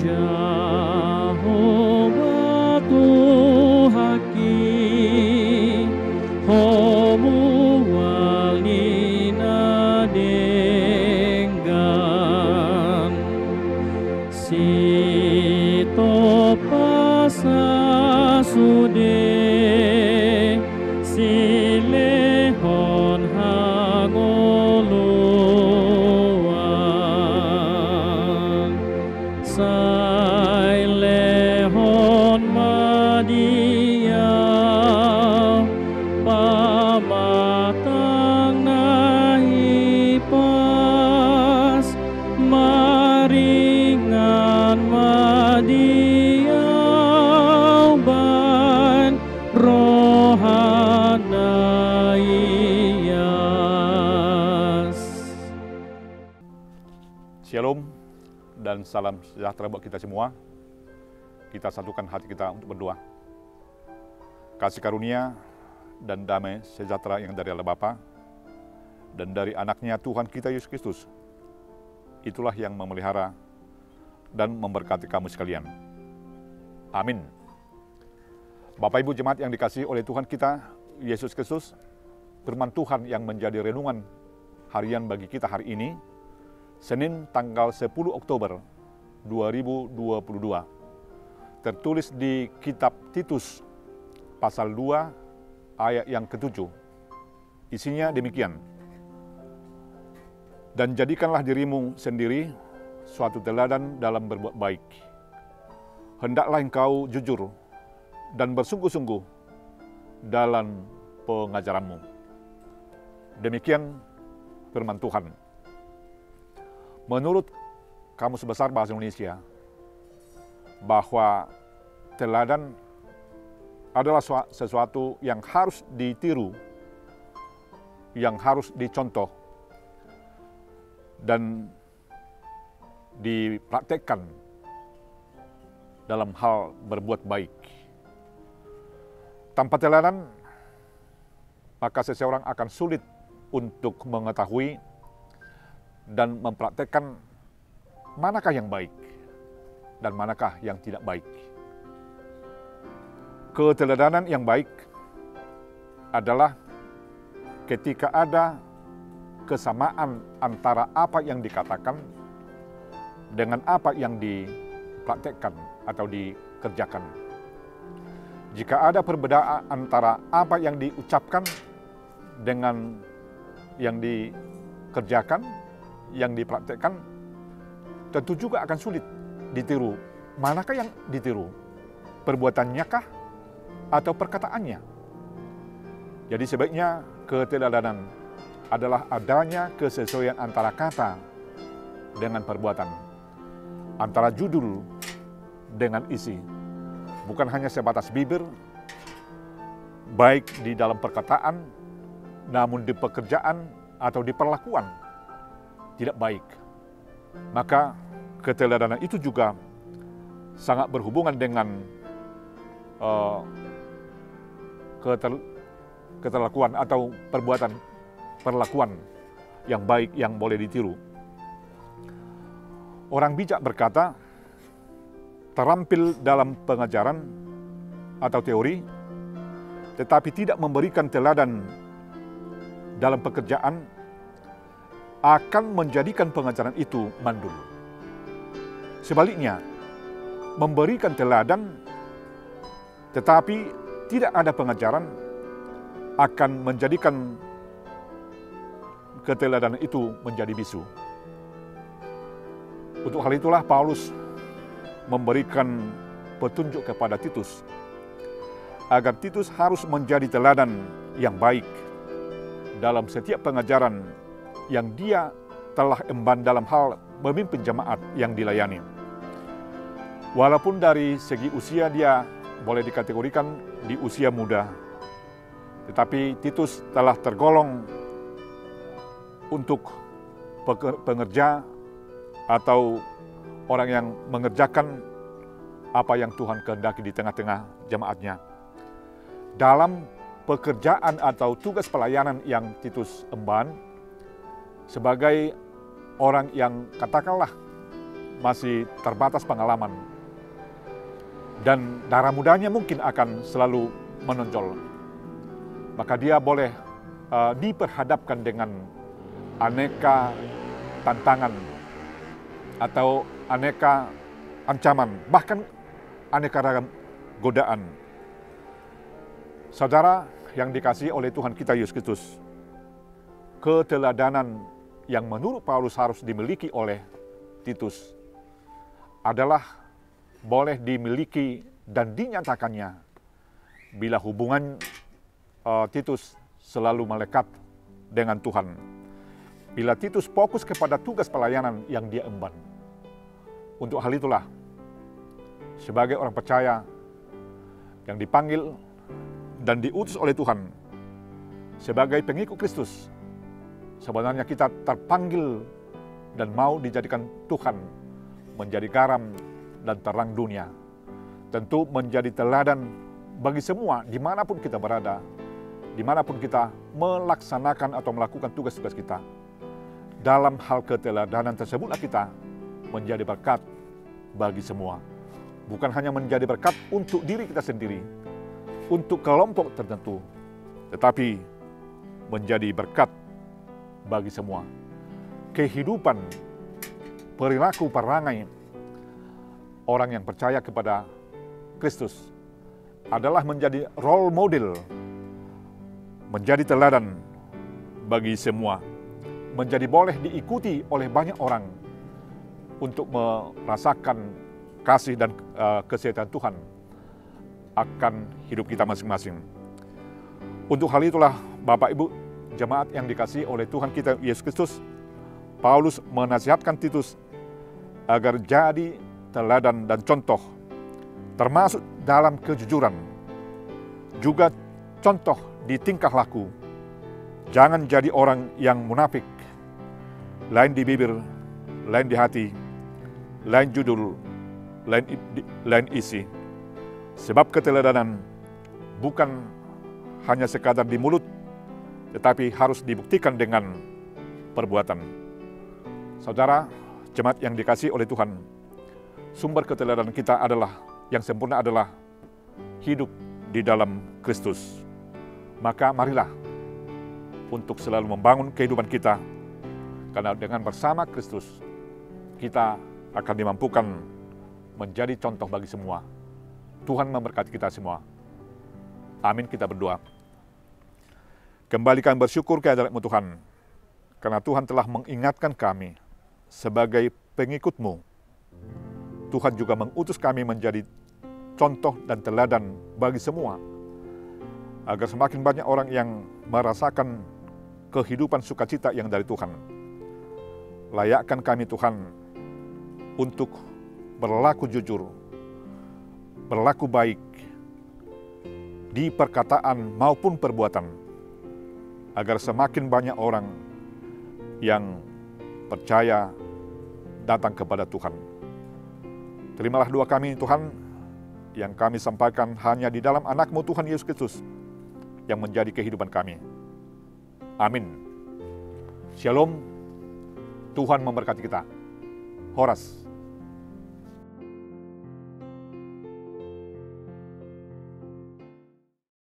Jehovah Tuhaki, homu walina denggan, sito pasa sude, silehon hangoluan, sai lehon madia, pamatang nahipas, maringan madia, ban rohana iyas. Shalom dan salam sejahtera buat kita semua. Kita satukan hati kita untuk berdoa. Kasih karunia dan damai sejahtera yang dari Allah Bapa dan dari anaknya Tuhan kita Yesus Kristus, itulah yang memelihara dan memberkati kamu sekalian. Amin. Bapak Ibu jemaat yang dikasihi oleh Tuhan kita Yesus Kristus, firman Tuhan yang menjadi renungan harian bagi kita hari ini, Senin tanggal 10 Oktober 2022, tertulis di kitab Titus pasal 2 ayat yang ke-7. Isinya demikian: dan jadikanlah dirimu sendiri suatu teladan dalam berbuat baik. Hendaklah engkau jujur dan bersungguh-sungguh dalam pengajaranmu. Demikian firman Tuhan. Menurut Kamus Besar Bahasa Indonesia, bahwa teladan adalah sesuatu yang harus ditiru, yang harus dicontoh, dan dipraktekkan dalam hal berbuat baik. Tanpa teladan, maka seseorang akan sulit untuk mengetahui dan mempraktekkan manakah yang baik dan manakah yang tidak baik. Keteladanan yang baik adalah ketika ada kesamaan antara apa yang dikatakan dengan apa yang dipraktekkan atau dikerjakan. Jika ada perbedaan antara apa yang diucapkan dengan yang dikerjakan, yang dipraktekkan, tentu juga akan sulit ditiru. Manakah yang ditiru? Perbuatannya kah atau perkataannya? Jadi sebaiknya keteladanan adalah adanya kesesuaian antara kata dengan perbuatan, antara judul dengan isi. Bukan hanya sebatas bibir, baik di dalam perkataan, namun di pekerjaan atau di perlakuan tidak baik. Maka keteladanan itu juga sangat berhubungan dengan keterlakuan atau perlakuan yang baik yang boleh ditiru. Orang bijak berkata, terampil dalam pengajaran atau teori, tetapi tidak memberikan teladan dalam pekerjaan, akan menjadikan pengajaran itu mandul. Sebaliknya, memberikan teladan tetapi tidak ada pengajaran akan menjadikan keteladanan itu menjadi bisu. Untuk hal itulah Paulus memberikan petunjuk kepada Titus agar Titus harus menjadi teladan yang baik dalam setiap pengajaran yang dia telah emban dalam hal memimpin jemaat yang dilayani. Walaupun dari segi usia dia boleh dikategorikan di usia muda, tetapi Titus telah tergolong untuk pengerja atau orang yang mengerjakan apa yang Tuhan kehendaki di tengah-tengah jemaatnya. Dalam pekerjaan atau tugas pelayanan yang Titus emban, sebagai orang yang katakanlah masih terbatas pengalaman, dan darah mudanya mungkin akan selalu menonjol, maka dia boleh diperhadapkan dengan aneka tantangan atau aneka ancaman, bahkan aneka ragam godaan. Saudara yang dikasihi oleh Tuhan kita Yesus Kristus, keteladanan yang menurut Paulus harus dimiliki oleh Titus adalah boleh dimiliki dan dinyatakannya bila hubungan Titus selalu melekat dengan Tuhan. Bila Titus fokus kepada tugas pelayanan yang dia emban. Untuk hal itulah, sebagai orang percaya yang dipanggil dan diutus oleh Tuhan sebagai pengikut Kristus, sebenarnya kita terpanggil dan mau dijadikan Tuhan menjadi garam dan terang dunia. Tentu menjadi teladan bagi semua dimanapun kita berada, dimanapun kita melaksanakan atau melakukan tugas-tugas kita. Dalam hal keteladanan tersebutlah kita menjadi berkat bagi semua. Bukan hanya menjadi berkat untuk diri kita sendiri, untuk kelompok tertentu, tetapi menjadi berkat bagi semua. Kehidupan, perilaku, perangai orang yang percaya kepada Kristus adalah menjadi role model, menjadi teladan bagi semua, menjadi boleh diikuti oleh banyak orang untuk merasakan kasih dan kesehatan Tuhan akan hidup kita masing-masing. Untuk hal itulah Bapak Ibu jemaat yang dikasihi oleh Tuhan kita Yesus Kristus, Paulus menasihatkan Titus agar jadi teladan dan contoh, termasuk dalam kejujuran, juga contoh di tingkah laku. Jangan jadi orang yang munafik, lain di bibir, lain di hati, lain judul, lain isi. Sebab keteladanan bukan hanya sekadar di mulut, tetapi harus dibuktikan dengan perbuatan. Saudara, jemaat yang dikasihi oleh Tuhan, sumber keteladanan kita adalah yang sempurna adalah hidup di dalam Kristus. Maka marilah untuk selalu membangun kehidupan kita, karena dengan bersama Kristus kita akan dimampukan menjadi contoh bagi semua. Tuhan memberkati kita semua. Amin, kita berdoa. Kembalikan bersyukur kehadirat-Mu Tuhan, karena Tuhan telah mengingatkan kami sebagai pengikut-Mu. Tuhan juga mengutus kami menjadi contoh dan teladan bagi semua, agar semakin banyak orang yang merasakan kehidupan sukacita yang dari Tuhan. Layakkan kami Tuhan untuk berlaku jujur, berlaku baik di perkataan maupun perbuatan, agar semakin banyak orang yang percaya datang kepada Tuhan. Terimalah doa kami Tuhan, yang kami sampaikan hanya di dalam anak-Mu Tuhan Yesus Kristus, yang menjadi kehidupan kami. Amin. Shalom. Tuhan memberkati kita. Horas.